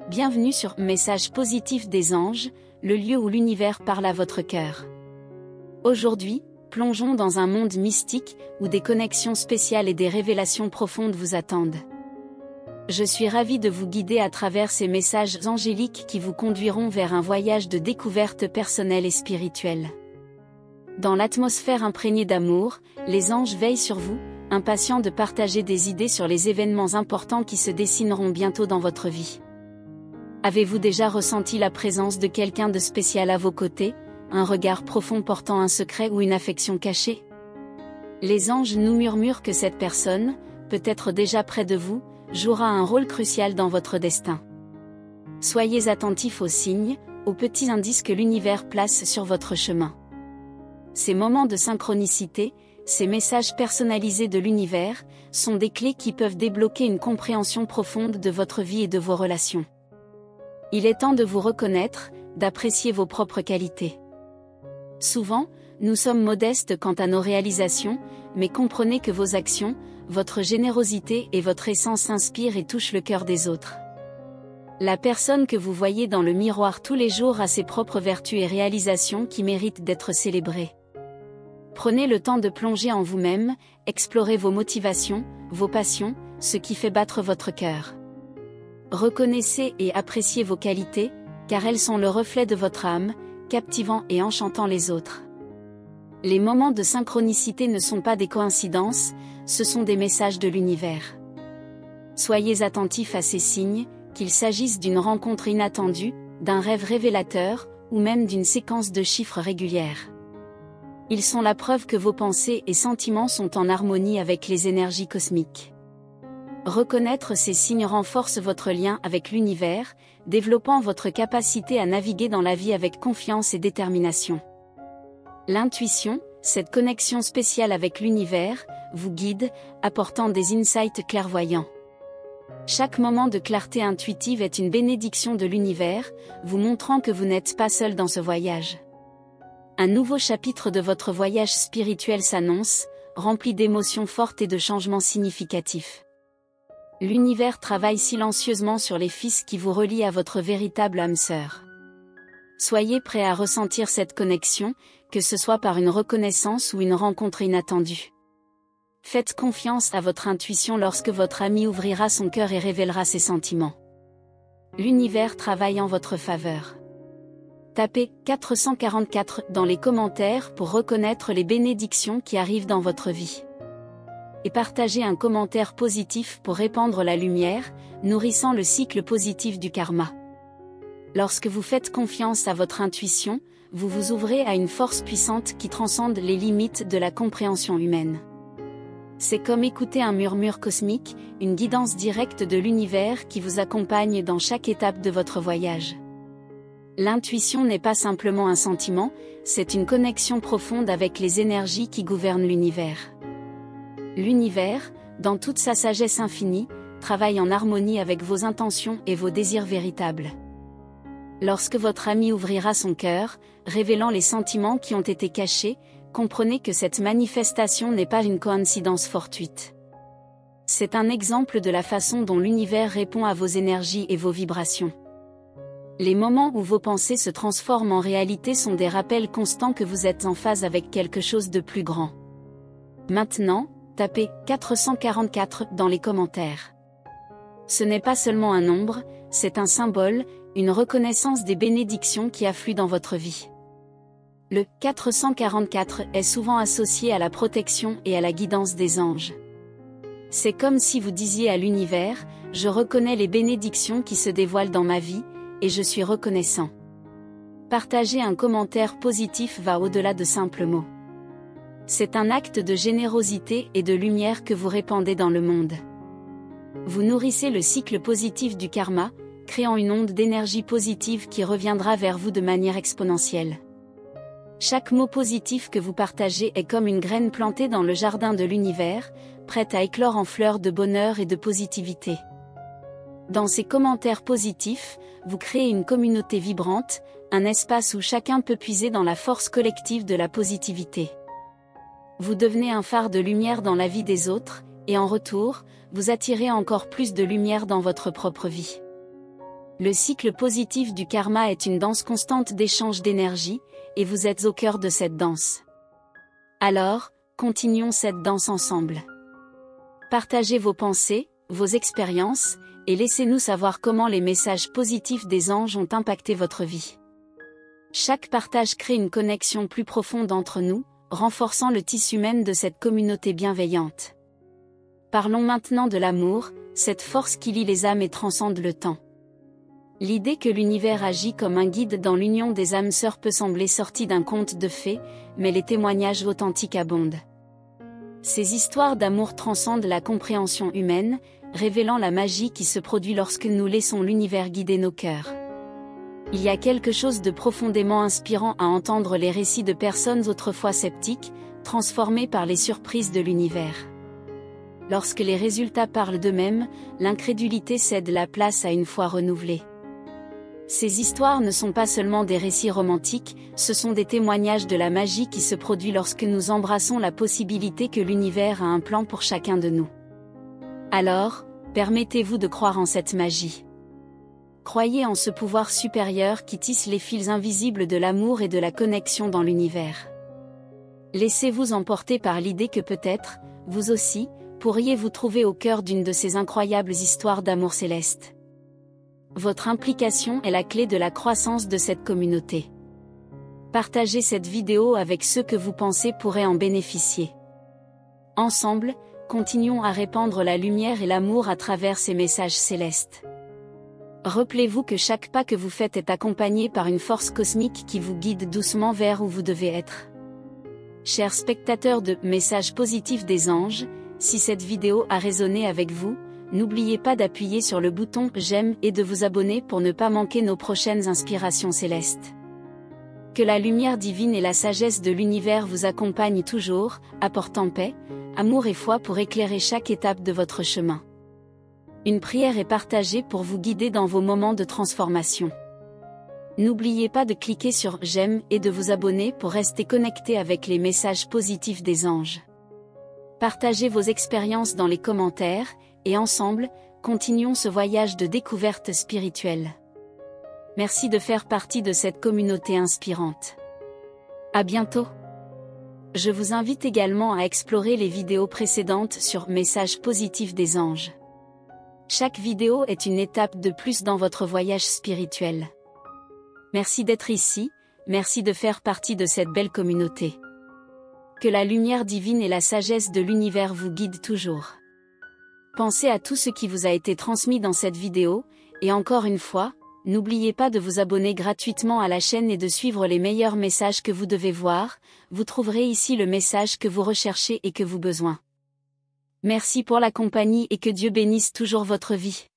Bienvenue sur Message positif des anges, le lieu où l'univers parle à votre cœur. Aujourd'hui, plongeons dans un monde mystique, où des connexions spéciales et des révélations profondes vous attendent. Je suis ravie de vous guider à travers ces messages angéliques qui vous conduiront vers un voyage de découverte personnelle et spirituelle. Dans l'atmosphère imprégnée d'amour, les anges veillent sur vous, impatients de partager des idées sur les événements importants qui se dessineront bientôt dans votre vie. Avez-vous déjà ressenti la présence de quelqu'un de spécial à vos côtés, un regard profond portant un secret ou une affection cachée? Les anges nous murmurent que cette personne, peut-être déjà près de vous, jouera un rôle crucial dans votre destin. Soyez attentifs aux signes, aux petits indices que l'univers place sur votre chemin. Ces moments de synchronicité, ces messages personnalisés de l'univers, sont des clés qui peuvent débloquer une compréhension profonde de votre vie et de vos relations. Il est temps de vous reconnaître, d'apprécier vos propres qualités. Souvent, nous sommes modestes quant à nos réalisations, mais comprenez que vos actions, votre générosité et votre essence inspirent et touchent le cœur des autres. La personne que vous voyez dans le miroir tous les jours a ses propres vertus et réalisations qui méritent d'être célébrées. Prenez le temps de plonger en vous-même, explorez vos motivations, vos passions, ce qui fait battre votre cœur. Reconnaissez et appréciez vos qualités, car elles sont le reflet de votre âme, captivant et enchantant les autres. Les moments de synchronicité ne sont pas des coïncidences, ce sont des messages de l'univers. Soyez attentifs à ces signes, qu'il s'agisse d'une rencontre inattendue, d'un rêve révélateur, ou même d'une séquence de chiffres régulière. Ils sont la preuve que vos pensées et sentiments sont en harmonie avec les énergies cosmiques. Reconnaître ces signes renforce votre lien avec l'univers, développant votre capacité à naviguer dans la vie avec confiance et détermination. L'intuition, cette connexion spéciale avec l'univers, vous guide, apportant des insights clairvoyants. Chaque moment de clarté intuitive est une bénédiction de l'univers, vous montrant que vous n'êtes pas seul dans ce voyage. Un nouveau chapitre de votre voyage spirituel s'annonce, rempli d'émotions fortes et de changements significatifs. L'univers travaille silencieusement sur les fils qui vous relient à votre véritable âme sœur. Soyez prêts à ressentir cette connexion, que ce soit par une reconnaissance ou une rencontre inattendue. Faites confiance à votre intuition lorsque votre ami ouvrira son cœur et révélera ses sentiments. L'univers travaille en votre faveur. Tapez 444 dans les commentaires pour reconnaître les bénédictions qui arrivent dans votre vie. Et partagez un commentaire positif pour répandre la lumière, nourrissant le cycle positif du karma. Lorsque vous faites confiance à votre intuition, vous vous ouvrez à une force puissante qui transcende les limites de la compréhension humaine. C'est comme écouter un murmure cosmique, une guidance directe de l'univers qui vous accompagne dans chaque étape de votre voyage. L'intuition n'est pas simplement un sentiment, c'est une connexion profonde avec les énergies qui gouvernent l'univers. L'univers, dans toute sa sagesse infinie, travaille en harmonie avec vos intentions et vos désirs véritables. Lorsque votre ami ouvrira son cœur, révélant les sentiments qui ont été cachés, comprenez que cette manifestation n'est pas une coïncidence fortuite. C'est un exemple de la façon dont l'univers répond à vos énergies et vos vibrations. Les moments où vos pensées se transforment en réalité sont des rappels constants que vous êtes en phase avec quelque chose de plus grand. Maintenant, tapez 444 dans les commentaires. Ce n'est pas seulement un nombre, c'est un symbole, une reconnaissance des bénédictions qui affluent dans votre vie. Le 444 est souvent associé à la protection et à la guidance des anges. C'est comme si vous disiez à l'univers, « Je reconnais les bénédictions qui se dévoilent dans ma vie, et je suis reconnaissant. » Partager un commentaire positif va au-delà de simples mots. C'est un acte de générosité et de lumière que vous répandez dans le monde. Vous nourrissez le cycle positif du karma, créant une onde d'énergie positive qui reviendra vers vous de manière exponentielle. Chaque mot positif que vous partagez est comme une graine plantée dans le jardin de l'univers, prête à éclore en fleurs de bonheur et de positivité. Dans ces commentaires positifs, vous créez une communauté vibrante, un espace où chacun peut puiser dans la force collective de la positivité. Vous devenez un phare de lumière dans la vie des autres, et en retour, vous attirez encore plus de lumière dans votre propre vie. Le cycle positif du karma est une danse constante d'échange d'énergie, et vous êtes au cœur de cette danse. Alors, continuons cette danse ensemble. Partagez vos pensées, vos expériences, et laissez-nous savoir comment les messages positifs des anges ont impacté votre vie. Chaque partage crée une connexion plus profonde entre nous, renforçant le tissu même de cette communauté bienveillante. Parlons maintenant de l'amour, cette force qui lie les âmes et transcende le temps. L'idée que l'univers agit comme un guide dans l'union des âmes sœurs peut sembler sortie d'un conte de fées, mais les témoignages authentiques abondent. Ces histoires d'amour transcendent la compréhension humaine, révélant la magie qui se produit lorsque nous laissons l'univers guider nos cœurs. Il y a quelque chose de profondément inspirant à entendre les récits de personnes autrefois sceptiques, transformées par les surprises de l'univers. Lorsque les résultats parlent d'eux-mêmes, l'incrédulité cède la place à une foi renouvelée. Ces histoires ne sont pas seulement des récits romantiques, ce sont des témoignages de la magie qui se produit lorsque nous embrassons la possibilité que l'univers a un plan pour chacun de nous. Alors, permettez-vous de croire en cette magie. Croyez en ce pouvoir supérieur qui tisse les fils invisibles de l'amour et de la connexion dans l'univers. Laissez-vous emporter par l'idée que peut-être, vous aussi, pourriez vous trouver au cœur d'une de ces incroyables histoires d'amour céleste. Votre implication est la clé de la croissance de cette communauté. Partagez cette vidéo avec ceux que vous pensez pourraient en bénéficier. Ensemble, continuons à répandre la lumière et l'amour à travers ces messages célestes. Rappelez-vous que chaque pas que vous faites est accompagné par une force cosmique qui vous guide doucement vers où vous devez être. Chers spectateurs de Messages positifs des anges, si cette vidéo a résonné avec vous, n'oubliez pas d'appuyer sur le bouton « J'aime » et de vous abonner pour ne pas manquer nos prochaines inspirations célestes. Que la lumière divine et la sagesse de l'univers vous accompagnent toujours, apportant paix, amour et foi pour éclairer chaque étape de votre chemin. Une prière est partagée pour vous guider dans vos moments de transformation. N'oubliez pas de cliquer sur « J'aime » et de vous abonner pour rester connecté avec les messages positifs des anges. Partagez vos expériences dans les commentaires, et ensemble, continuons ce voyage de découverte spirituelle. Merci de faire partie de cette communauté inspirante. À bientôt. Je vous invite également à explorer les vidéos précédentes sur Messages positifs des anges. Chaque vidéo est une étape de plus dans votre voyage spirituel. Merci d'être ici, merci de faire partie de cette belle communauté. Que la lumière divine et la sagesse de l'univers vous guident toujours. Pensez à tout ce qui vous a été transmis dans cette vidéo, et encore une fois, n'oubliez pas de vous abonner gratuitement à la chaîne et de suivre les meilleurs messages que vous devez voir, vous trouverez ici le message que vous recherchez et que vous besoin. Merci pour la compagnie et que Dieu bénisse toujours votre vie.